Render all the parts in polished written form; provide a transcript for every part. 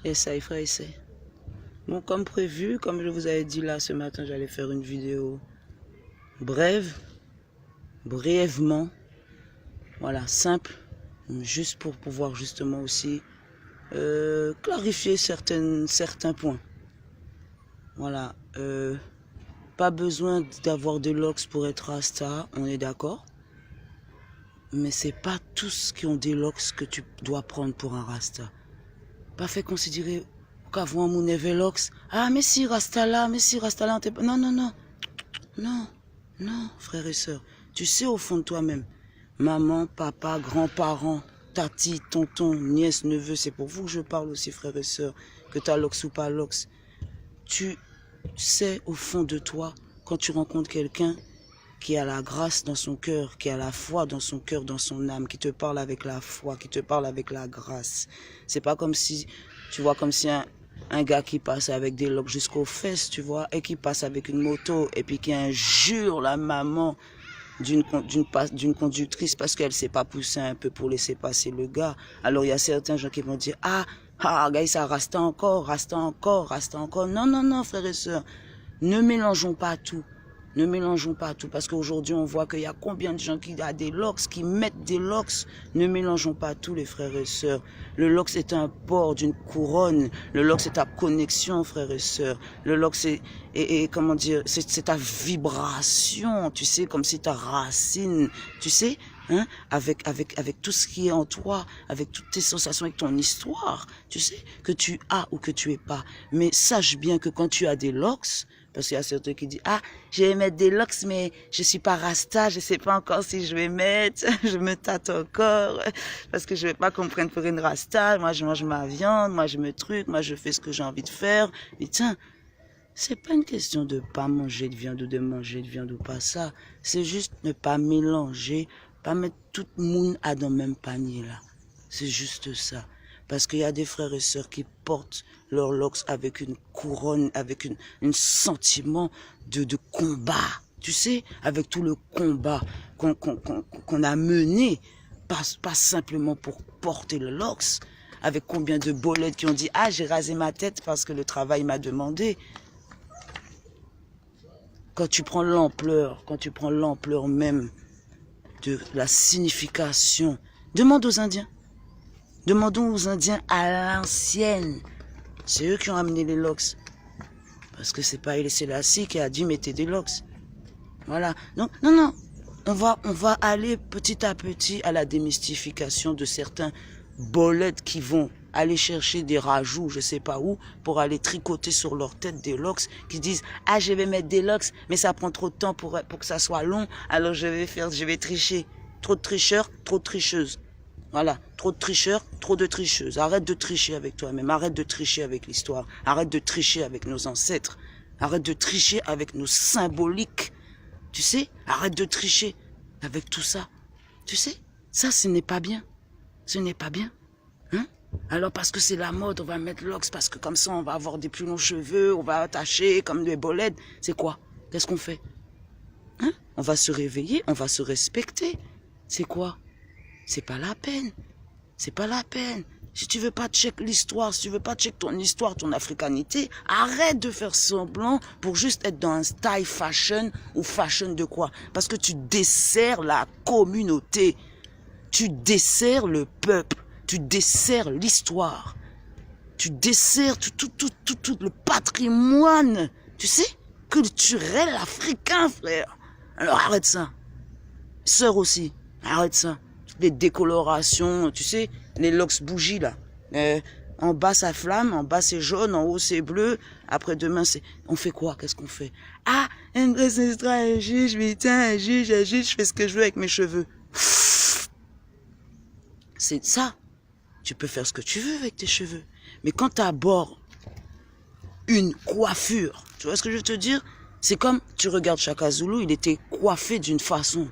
Essaye, frère, essaye. Bon, comme prévu, comme je vous avais dit là ce matin, j'allais faire une vidéo brièvement, voilà, simple, juste pour pouvoir justement aussi clarifier certains points. Voilà, pas besoin d'avoir de locks pour être rasta, on est d'accord. Mais c'est pas tous qui ont des locks que tu dois prendre pour un rasta. Pas fait considérer qu'avant mon locks. Ah, mais si rasta là, on t'est pas. Non, non, non. Non, non, frères et sœurs. Tu sais au fond de toi-même, maman, papa, grands-parents, tati, tonton, nièce, neveu, c'est pour vous que je parle aussi, frères et sœurs, que tu as locks ou pas locks. Tu sais au fond de toi, quand tu rencontres quelqu'un qui a la grâce dans son cœur, qui a la foi dans son cœur, dans son âme, qui te parle avec la foi, qui te parle avec la grâce. C'est pas comme si, tu vois, comme si un gars qui passe avec des locks jusqu'aux fesses, tu vois, et qui passe avec une moto, et puis qui injure la maman d'une conductrice parce qu'elle s'est pas poussée un peu pour laisser passer le gars. Alors il y a certains gens qui vont dire, gars, ça rasta encore. Non, non, non, frères et sœurs, ne mélangeons pas tout. Ne mélangeons pas tout, parce qu'aujourd'hui, on voit qu'il y a combien de gens qui ont des locks, qui mettent des locks. Ne mélangeons pas tout, les frères et sœurs. Le locks est un port d'une couronne. Le locks c'est ta connexion, frères et sœurs. Le locks c'est, comment dire, c'est ta vibration, tu sais, comme si ta racine, tu sais, hein, avec tout ce qui est en toi, avec toutes tes sensations, avec ton histoire, tu sais, que tu as ou que tu es pas. Mais sache bien que quand tu as des locks, parce qu'il y a certains qui disent, je vais mettre des locks, mais je suis pas rasta, je sais pas encore si je vais mettre, je me tâte encore, parce que je vais pas qu'on me prenne pour une rasta, moi je mange ma viande, moi je me truc, moi je fais ce que j'ai envie de faire. Mais tiens, c'est pas une question de pas manger de viande ou de manger de viande ou pas ça, c'est juste ne pas mélanger, pas mettre tout le monde à dans le même panier là. C'est juste ça. Parce qu'il y a des frères et sœurs qui portent leurs locks avec une couronne, avec un sentiment de combat. Tu sais, avec tout le combat qu'on a mené, pas simplement pour porter le locks, avec combien de bolettes qui ont dit, j'ai rasé ma tête parce que le travail m'a demandé. Quand tu prends l'ampleur même de la signification, demande aux Indiens. Demandons aux Indiens à l'ancienne. C'est eux qui ont amené les locks. Parce que c'est pas Haïlé Sélassié qui a dit mettez des locks. Voilà. Donc, non. On va aller petit à petit à la démystification de certains bolettes qui vont aller chercher des rajouts, je sais pas où, pour aller tricoter sur leur tête des locks, qui disent, je vais mettre des locks, mais ça prend trop de temps pour que ça soit long, alors je vais tricher. Trop de tricheurs, trop de tricheuses. Voilà, trop de tricheurs, trop de tricheuses. Arrête de tricher avec toi-même, arrête de tricher avec l'histoire, arrête de tricher avec nos ancêtres, arrête de tricher avec nos symboliques. Tu sais, arrête de tricher avec tout ça. Tu sais, ça ce n'est pas bien. Ce n'est pas bien. Hein? Alors parce que c'est la mode, on va mettre locks, parce que comme ça on va avoir des plus longs cheveux, on va attacher comme des bolettes. C'est quoi? Qu'est-ce qu'on fait? Hein? On va se réveiller, on va se respecter. C'est quoi? C'est pas la peine. C'est pas la peine. Si tu veux pas check l'histoire, si tu veux pas check ton histoire, ton africanité, arrête de faire semblant pour juste être dans un style fashion ou fashion de quoi? Parce que tu desserres la communauté. Tu desserres le peuple. Tu desserres l'histoire. Tu desserres tout le patrimoine, tu sais, culturel africain, frère. Alors arrête ça. Sœur aussi, arrête ça. Les décolorations, tu sais, les locks bougies là. En bas ça flamme, en bas c'est jaune, en haut c'est bleu. Après demain c'est... On fait quoi? Qu'est-ce qu'on fait? Un juge, putain, un juge, je fais ce que je veux avec mes cheveux. C'est ça. Tu peux faire ce que tu veux avec tes cheveux. Mais quand tu abordes une coiffure, tu vois ce que je veux te dire? C'est comme, tu regardes Chaka Zulu, il était coiffé d'une façon.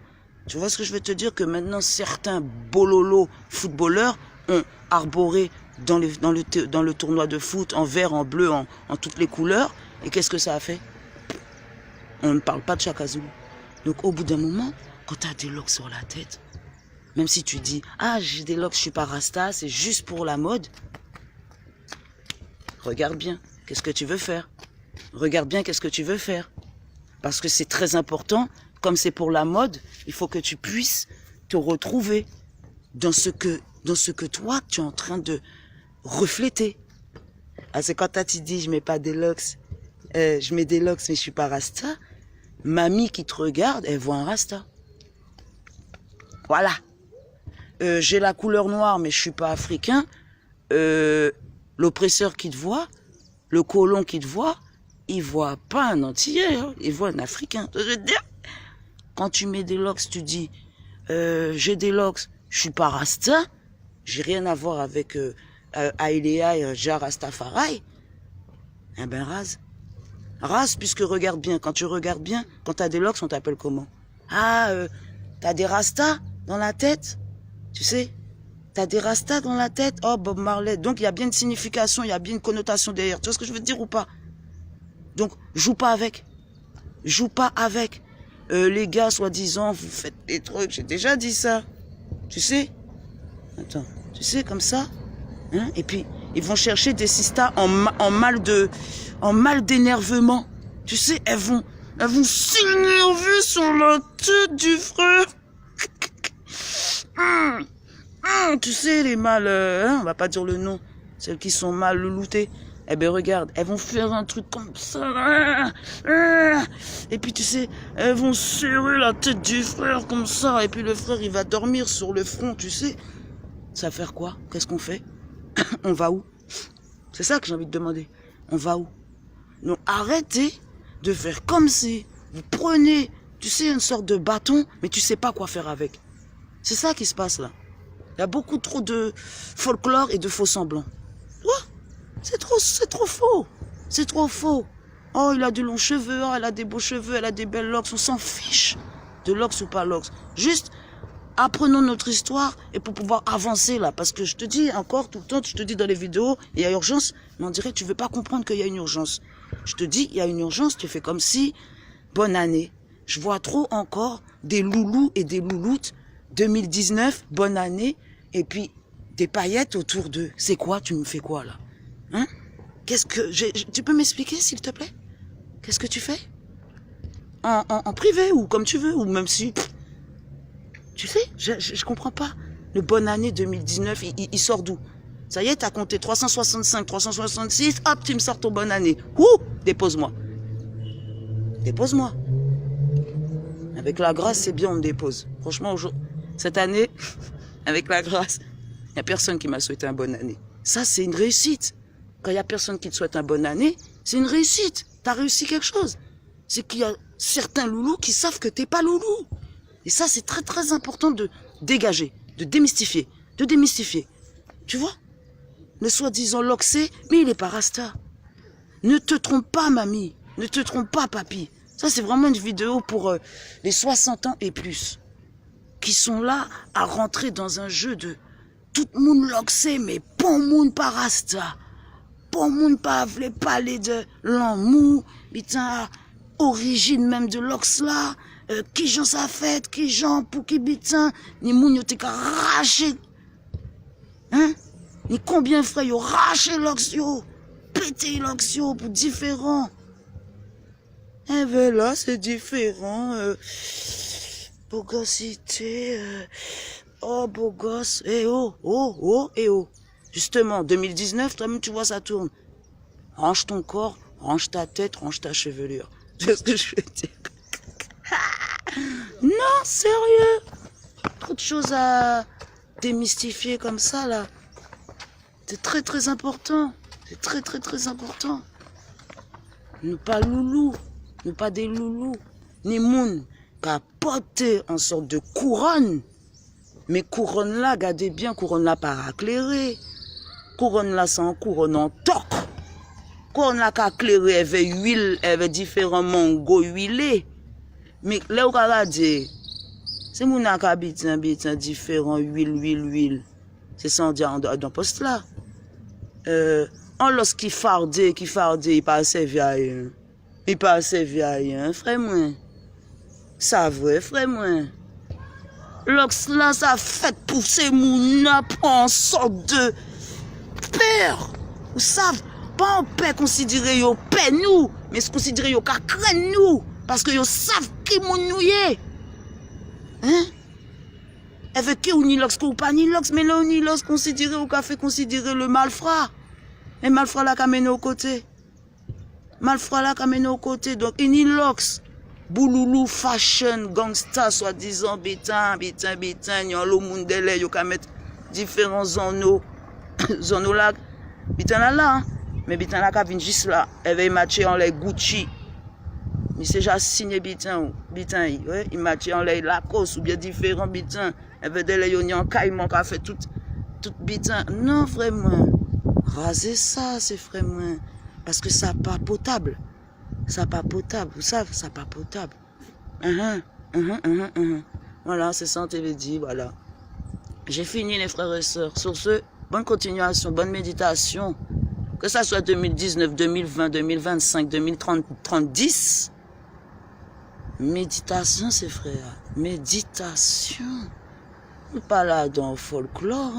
Tu vois ce que je veux te dire? Que maintenant, certains bololos footballeurs ont arboré dans le tournoi de foot, en vert, en bleu, en toutes les couleurs. Et qu'est-ce que ça a fait? On ne parle pas de Chaka Zulu. Donc, au bout d'un moment, quand tu as des locks sur la tête, même si tu dis, j'ai des locks, je suis pas rasta, c'est juste pour la mode. regarde bien, qu'est-ce que tu veux faire? Regarde bien qu'est-ce que tu veux faire. Parce que c'est très important, comme c'est pour la mode, il faut que tu puisses te retrouver dans ce que toi, tu es en train de refléter. Ah, c'est quand tu dis, je mets pas des locks, je mets des locks, mais je suis pas rasta. Mamie qui te regarde, elle voit un rasta. Voilà. J'ai la couleur noire, mais je suis pas africain. L'oppresseur qui te voit, le colon qui te voit, il voit pas un Antillais, hein, il voit un Africain. Je veux dire, quand tu mets des locks, tu dis, j'ai des locks, je suis pas rasta, j'ai rien à voir avec Aïléa et Ja Rastafari. Eh ben rase. Rase, puisque regarde bien, quand tu regardes bien, quand t'as des locks, on t'appelle comment? Ah, t'as des rastas dans la tête, tu sais? T'as des rastas dans la tête, oh Bob Marley. Donc il y a bien une signification, il y a bien une connotation derrière. Tu vois ce que je veux dire ou pas? Donc joue pas avec. Joue pas avec. Les gars, soi-disant, vous faites des trucs, j'ai déjà dit ça. Tu sais? Attends, tu sais, comme ça. Hein? Et puis, ils vont chercher des sistas en mal d'énervement. Tu sais, elles vont s'énerver sur la tête du frère. Tu sais, les mâles, on va pas dire le nom, celles qui sont mal louloutées. Eh ben regarde, elles vont faire un truc comme ça. Et puis tu sais, elles vont serrer la tête du frère comme ça. Et puis le frère, il va dormir sur le front, tu sais. Ça va faire quoi? Qu'est-ce qu'on fait? On va où? C'est ça que j'ai envie de demander. On va où? Donc arrêtez de faire comme si vous prenez, tu sais, une sorte de bâton, mais tu sais pas quoi faire avec. C'est ça qui se passe là. Il y a beaucoup trop de folklore et de faux semblants. Ouais, c'est trop faux. C'est trop faux. Oh, il a de longs cheveux, oh, elle a des beaux cheveux, elle a des belles locks. On s'en fiche de locks ou pas locks. Juste, apprenons notre histoire et pour pouvoir avancer là. Parce que je te dis encore tout le temps, je te dis dans les vidéos, il y a urgence, mais on dirait que tu veux pas comprendre qu'il y a une urgence. Je te dis, il y a une urgence, tu fais comme si, bonne année. Je vois trop encore des loulous et des louloutes. 2019, bonne année, et puis des paillettes autour d'eux. C'est quoi? Tu me fais quoi là? Hein? Qu'est-ce que... Tu peux m'expliquer s'il te plaît? Qu'est-ce que tu fais? En privé ou comme tu veux, ou même si... Tu sais, je comprends pas. Le bonne année 2019, il sort d'où? Ça y est, t'as compté 365, 366, hop, tu me sors ton bonne année. Ouh, dépose-moi. Dépose-moi. Avec la grâce, c'est bien, on me dépose. Franchement, cette année, avec la grâce, il n'y a personne qui m'a souhaité une bonne année. Ça, c'est une réussite. Quand il n'y a personne qui te souhaite une bonne année, c'est une réussite. Tu as réussi quelque chose. C'est qu'il y a certains loulous qui savent que tu n'es pas loulou. Et ça, c'est très, très important de dégager, de démystifier, Tu vois? Le soi-disant loxé, mais il n'est pas rasta. Ne te trompe pas, mamie. Ne te trompe pas, papy. Ça, c'est vraiment une vidéo pour les 60 ans et plus. Qui sont là à rentrer dans un jeu de tout le monde loxé, mais bon monde pas rasta. Bon monde pas vle parler de l'amour, putain, origine même de l'ox là, qui j'en ça fait, qui j'en pour qui putain, ni moun yo te ka raché. Hein? Ni combien frère yo raché l'ox yo, pété l'ox yo pour différents. Eh ben là, c'est différent. Beau gossité, oh beau gosse, eh oh. Justement, 2019, toi-même tu vois ça tourne. Range ton corps, range ta tête, range ta chevelure. Tu vois ce que je veux dire? Non, sérieux. Trop de choses à démystifier comme ça là. C'est très très important. C'est très très très important. Nous pas loulou, nous pas des loulous, ni moun. À porter en sorte de couronne. Mais couronne là, regardez bien, couronne là pas raclérée. Couronne là, c'est en couronne en toc. Couronne là, qu'à clairer, elle veut huile, elle veut différemment go huilé. Mais là, on va dire, c'est mon habite un différent huile. C'est ça, on dit dans poste là. En lorsqu'il fardait, il passait vieille. Il passait vieille, hein, frère moi. Ça vrai, frère moi. L'ox là, ça fait pousser mon ap en sorte de peur. Vous savez, pas en paix considérer yo paix nous, mais considérer yo ka craindre nous parce que yo savent qui moun nous yé. Hein? Avec qui ou ni lox ou pas ni lox, mais là ni lox considérer ou ka fait considérer le malfrat. Et malfrat là ka mené au côté. Malfrat là ka mené au côté donc ni lox. Bouloulou fashion gangsta soi-disant bétain yon lo moun dele yo ka mettre différents zones là bétain là hein? Mais bétain là ka vinn juste là elle va matcher en les Gucci mais c'est déjà signé bétain ouais il matcher en les Lacoste ou bien différents bétain elle veut dele yo en caïman ka fait tout bétain non vraiment raser ça c'est vraiment parce que ça pas potable. Ça pas potable, vous savez, ça pas potable. Voilà, c'est ça, on t'avait dit, voilà. J'ai fini, les frères et sœurs. Sur ce, bonne continuation, bonne méditation. Que ça soit 2019, 2020, 2025, 2030, 30, méditation, c'est frère. Méditation. On pas là dans le folklore,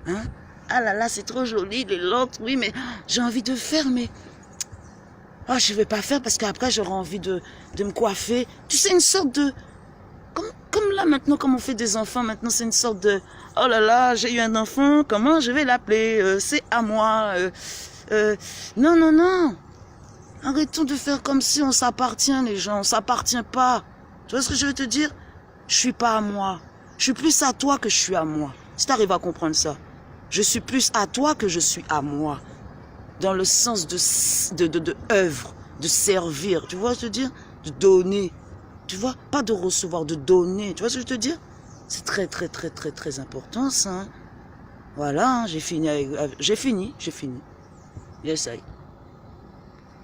hein. Ah là là, c'est trop joli, les locks, oui, mais j'ai envie de faire, mais... Oh, je vais pas faire parce qu'après j'aurai envie de me coiffer. Tu sais, une sorte de... Comme là maintenant, comme on fait des enfants, maintenant c'est une sorte de... Oh là là, j'ai eu un enfant, comment je vais l'appeler? C'est à moi. Non, non, non. Arrêtons de faire comme si on s'appartient, les gens. On s'appartient pas. Tu vois ce que je veux te dire? Je suis pas à moi. Je suis plus à toi que je suis à moi. Si tu arrives à comprendre ça. Je suis plus à toi que je suis à moi. Dans le sens de œuvre, de servir, tu vois ce que je veux dire? De donner, tu vois? Pas de recevoir, de donner, tu vois ce que je veux te dire? C'est très, très, très, très, très important, ça. Hein? Voilà, j'ai fini. Yes, I.